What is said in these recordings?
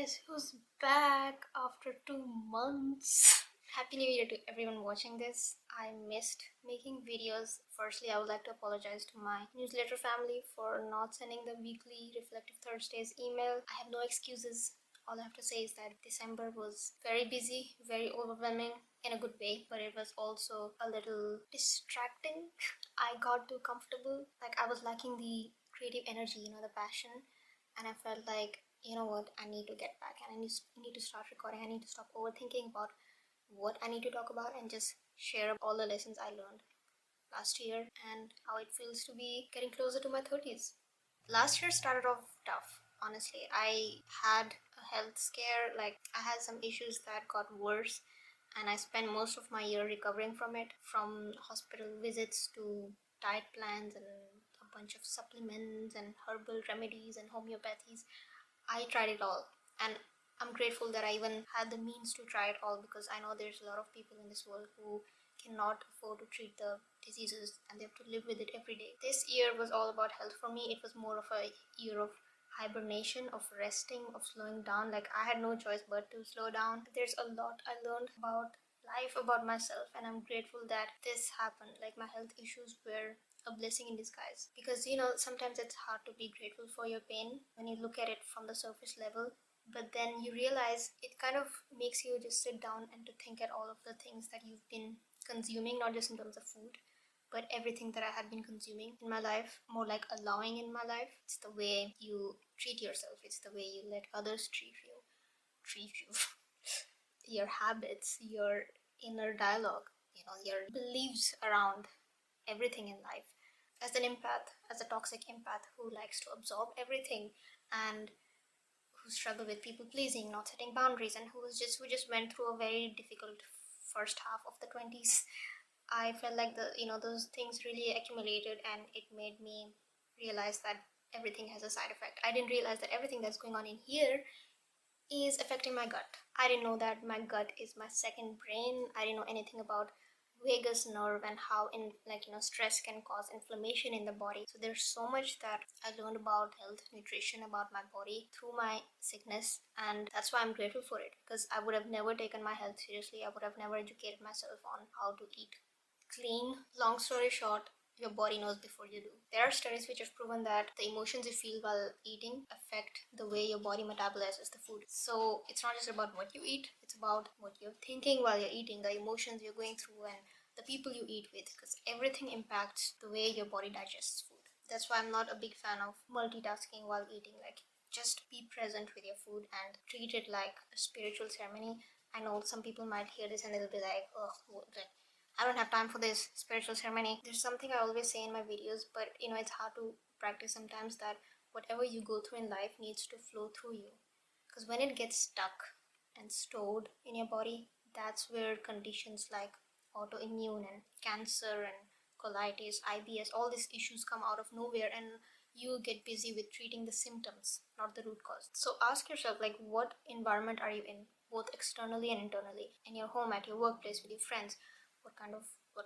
guys, who's back after 2 months? Happy New Year to everyone watching this. I missed making videos. Firstly, I would like to apologize to my newsletter family for not sending the weekly Reflective Thursdays email. I have no excuses. All I have to say is that December was very busy, very overwhelming in a good way, but it was also a little distracting. I got too comfortable. Like, I was lacking the creative energy, the passion, and I felt like, you know what, I need to get back and I need to start recording. I need to stop overthinking about what I need to talk about and just share all the lessons I learned last year and how it feels to be getting closer to my 30s. Last year started off tough, honestly. I had a health scare, like I had some issues that got worse, and I spent most of my year recovering from it, from hospital visits to diet plans and a bunch of supplements and herbal remedies and homeopathies. I tried it all, and I'm grateful that I even had the means to try it all, because I know there's a lot of people in this world who cannot afford to treat the diseases and they have to live with it every day. This year was all about health for me. It was more of a year of hibernation, of resting, of slowing down. Like, I had no choice but to slow down. There's a lot I learned about life, about myself, and I'm grateful that this happened. Like, my health issues were a blessing in disguise, because sometimes it's hard to be grateful for your pain when you look at it from the surface level, but then you realize it kind of makes you just sit down and to think at all of the things that you've been consuming, not just in terms of food, but everything that I had been consuming in my life, more like allowing in my life. It's the way you treat yourself, it's the way you let others treat you your habits, your inner dialogue, your beliefs around everything in life. As an empath, as a toxic empath who likes to absorb everything, and who struggle with people pleasing, not setting boundaries, and who just went through a very difficult first half of the 20s, I felt like those things really accumulated, and it made me realize that everything has a side effect. I didn't realize that everything that's going on in here is affecting my gut. I didn't know that my gut is my second brain. I didn't know anything about vagus nerve and how stress can cause inflammation in the body. So there's so much that I learned about health, nutrition, about my body through my sickness, and that's why I'm grateful for it, because I would have never taken my health seriously. I would have never educated myself on how to eat clean. Long story short, your body knows before you do. There are studies which have proven that the emotions you feel while eating affect the way your body metabolizes the food. So it's not just about what you eat, it's about what you're thinking while you're eating, the emotions you're going through, and the people you eat with, because everything impacts the way your body digests food. That's why I'm not a big fan of multitasking while eating. Like, just be present with your food and treat it like a spiritual ceremony. I know some people might hear this and they'll be like, oh, like, I don't have time for this spiritual ceremony. There's something I always say in my videos, but it's hard to practice sometimes, that whatever you go through in life needs to flow through you. Because when it gets stuck and stored in your body, that's where conditions like autoimmune and cancer and colitis, IBS, all these issues come out of nowhere, and you get busy with treating the symptoms, not the root cause. So ask yourself, like, what environment are you in, both externally and internally, in your home, at your workplace, with your friends?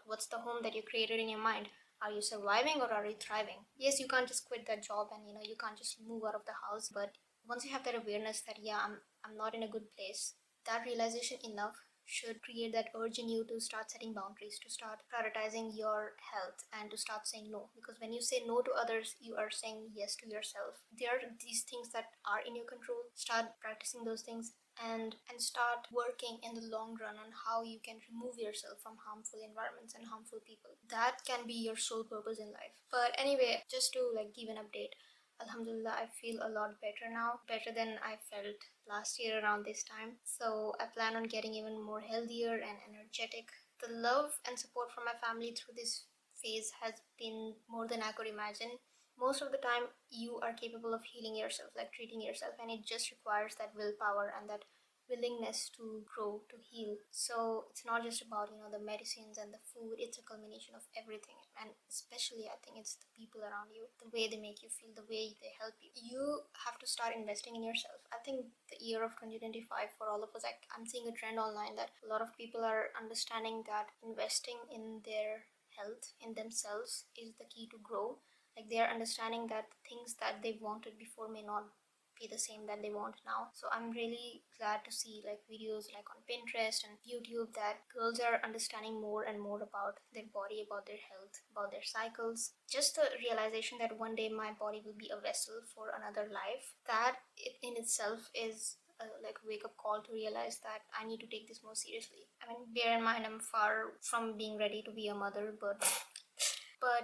What's the home that you created in your mind? Are you surviving or are you thriving? Yes, you can't just quit that job, and you can't just move out of the house, but once you have that awareness that, yeah, I'm not in a good place, that realization enough should create that urge in you to start setting boundaries, to start prioritizing your health, and to start saying no. Because when you say no to others, you are saying yes to yourself. There are these things that are in your control. Start practicing those things, and start working in the long run on how you can remove yourself from harmful environments and harmful people. That can be your sole purpose in life. But anyway, just to give an update, Alhamdulillah, I feel a lot better now, better than I felt last year around this time. So I plan on getting even more healthier and energetic. The love and support from my family through this phase has been more than I could imagine. Most of the time, you are capable of healing yourself, like treating yourself, and it just requires that willpower and that willingness to grow, to heal. So it's not just about the medicines and the food. It's a culmination of everything, and especially I think it's the people around you, the way they make you feel, the way they help you. You have to start investing in yourself. I think the year of 2025 for all of us, I'm seeing a trend online that a lot of people are understanding that investing in their health, in themselves, is the key to grow. Like, they are understanding that things that they wanted before may not be the same that they want now. So I'm really glad to see like videos like on Pinterest and YouTube that girls are understanding more and more about their body, about their health, about their cycles. Just the realization that one day my body will be a vessel for another life, that in itself is like a wake-up call to realize that I need to take this more seriously. I mean, bear in mind I'm far from being ready to be a mother, but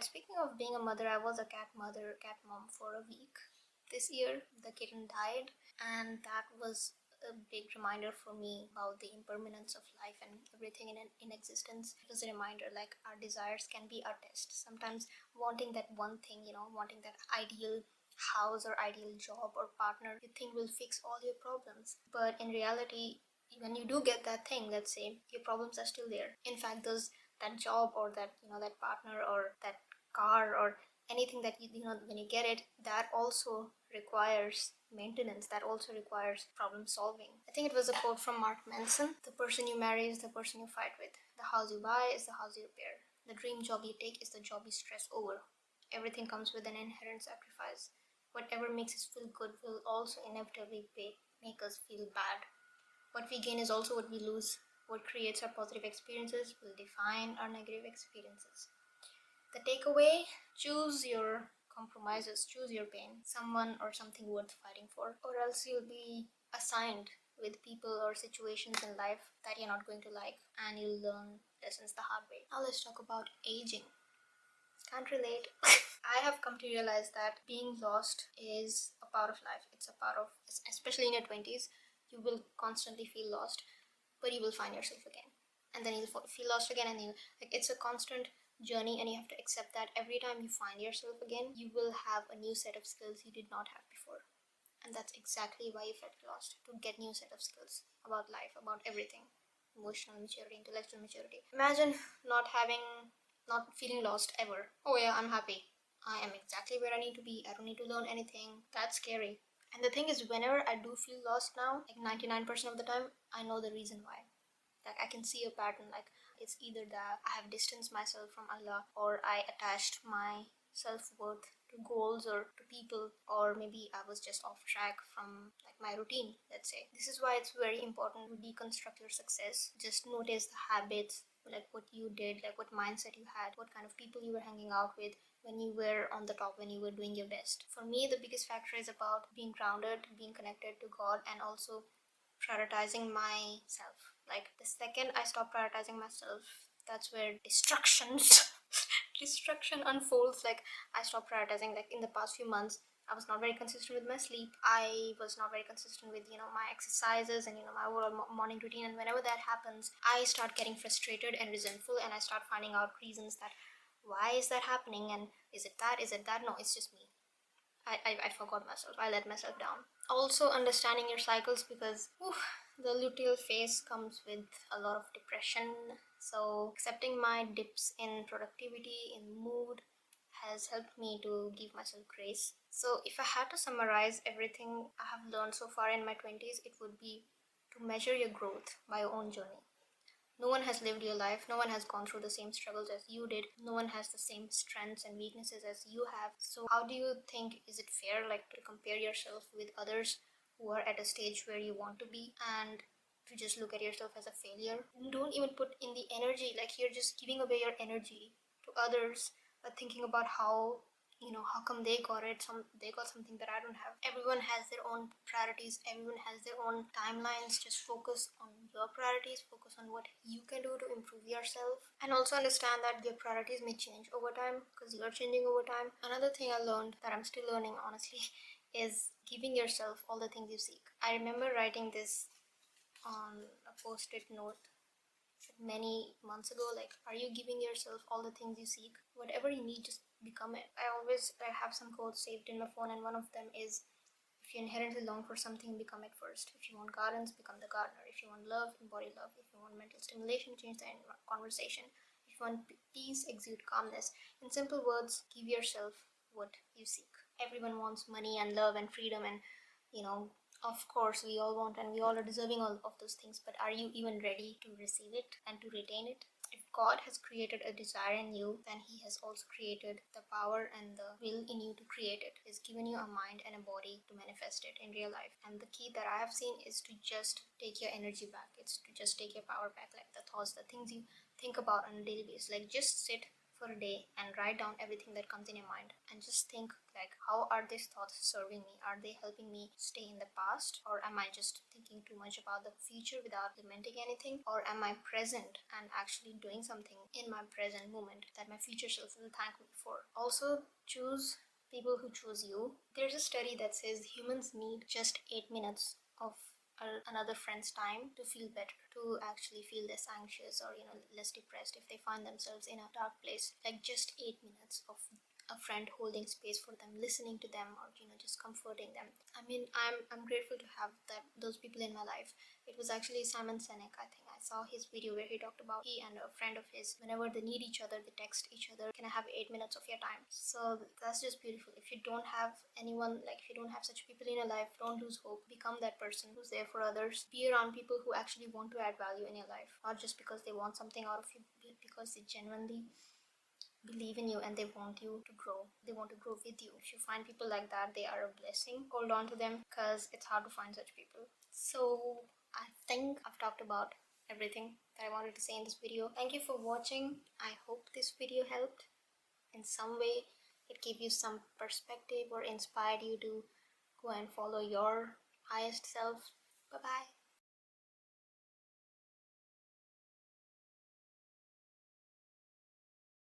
speaking of being a mother, I was a cat mom for a week this year. The kitten died, and that was a big reminder for me about the impermanence of life and everything in existence. It was a reminder like our desires can be our test. Sometimes wanting that one thing, wanting that ideal house or ideal job or partner you think will fix all your problems. But in reality, when you do get that thing, let's say, your problems are still there. In fact, that job or that partner or that car or anything that when you get it, that also requires maintenance, that also requires problem solving. I think it was a quote from Mark Manson: the person you marry is the person you fight with, the house you buy is the house you repair, the dream job you take is the job you stress over. Everything comes with an inherent sacrifice. Whatever makes us feel good will also inevitably make us feel bad. What we gain is also what we lose. What creates our positive experiences will define our negative experiences. The takeaway: choose your compromises, choose your pain, someone or something worth fighting for, or else you'll be assigned with people or situations in life that you're not going to like, and you'll learn lessons the hard way. Now let's talk about aging. Can't relate. I have come to realize that being lost is a part of life. It's a part of, especially in your 20s, you will constantly feel lost, but you will find yourself again. And then you'll feel lost again, and it's a constant journey, and you have to accept that every time you find yourself again, you will have a new set of skills you did not have before. And that's exactly why you felt lost, to get new set of skills about life, about everything. Emotional maturity, intellectual maturity. Imagine not feeling lost ever. Oh yeah, I'm happy. I am exactly where I need to be. I don't need to learn anything. That's scary. And the thing is, whenever I do feel lost now, like 99% of the time, I know the reason why. Like I can see a pattern. Like it's either that I have distanced myself from Allah, or I attached my self-worth to goals or to people, or maybe I was just off track from like my routine, let's say. This is why it's very important to deconstruct your success. Just notice the habits, like what you did, like what mindset you had, what kind of people you were hanging out with when you were on the top, when you were doing your best. For me, the biggest factor is about being grounded, being connected to God, and also prioritizing myself. Like the second I stop prioritizing myself, that's where destruction unfolds. Like I stopped prioritizing. Like in the past few months, I was not very consistent with my sleep. I was not very consistent with my exercises and my overall morning routine. And whenever that happens, I start getting frustrated and resentful, and I start finding out reasons that why is that happening, and is it that, no, it's just me. I forgot myself. I let myself down. Also, understanding your cycles, because the luteal phase comes with a lot of depression. So, accepting my dips in productivity, in mood, has helped me to give myself grace. So, if I had to summarize everything I have learned so far in my 20s, it would be to measure your growth by your own journey. No one has lived your life. No one has gone through the same struggles as you did. No one has the same strengths and weaknesses as you have. So how do you think, is it fair like to compare yourself with others who are at a stage where you want to be, and to just look at yourself as a failure? Don't even put in the energy, like you're just giving away your energy to others, thinking about how come they got something that I don't have. Everyone has their own priorities, everyone has their own timelines. Just focus on your priorities, focus on what you can do to improve yourself, and also understand that your priorities may change over time because you're changing over time. Another thing I learned, that I'm still learning honestly, is giving yourself all the things you seek. I remember writing this on a post-it note many months ago, like, are you giving yourself all the things you seek? Whatever you need, just become it. I have some quotes saved in my phone, and one of them is, if you inherently long for something, become it first. If you want gardens, become the gardener. If you want love, embody love. If you want mental stimulation, change the conversation. If you want peace, exude calmness. In simple words, give yourself what you seek. Everyone wants money and love and freedom, and of course, we all want, and we all are deserving of those things, but are you even ready to receive it and to retain it? If God has created a desire in you, then He has also created the power and the will in you to create it. He's given you a mind and a body to manifest it in real life. And the key that I have seen is to just take your energy back. It's to just take your power back, like the thoughts, the things you think about on a daily basis. Like just sit for a day and write down everything that comes in your mind and just think, like, how are these thoughts serving me? Are they helping me stay in the past, or am I just thinking too much about the future without implementing anything? Or am I present and actually doing something in my present moment that my future self will thank me for? Also, choose people who choose you. There's a study that says humans need just 8 minutes of another friend's time to feel better, to actually feel less anxious or less depressed if they find themselves in a dark place. Like just 8 minutes of a friend holding space for them, listening to them, or just comforting them. I mean, I'm grateful to have those people in my life. It was actually Simon Sinek. I think I saw his video where he talked about he and a friend of his, whenever they need each other, they text each other, can I have 8 minutes of your time? So that's just beautiful. If you don't have anyone, like if you don't have such people in your life, don't lose hope. Become that person who's there for others. Be around people who actually want to add value in your life, not just because they want something out of you, but because they genuinely believe in you and they want you to grow. They want to grow with you. If you find people like that, they are a blessing. Hold on to them, because it's hard to find such people. So I think I've talked about everything that I wanted to say in this video. Thank you for watching. I hope this video helped in some way. It gave you some perspective or inspired you to go and follow your highest self. Bye bye.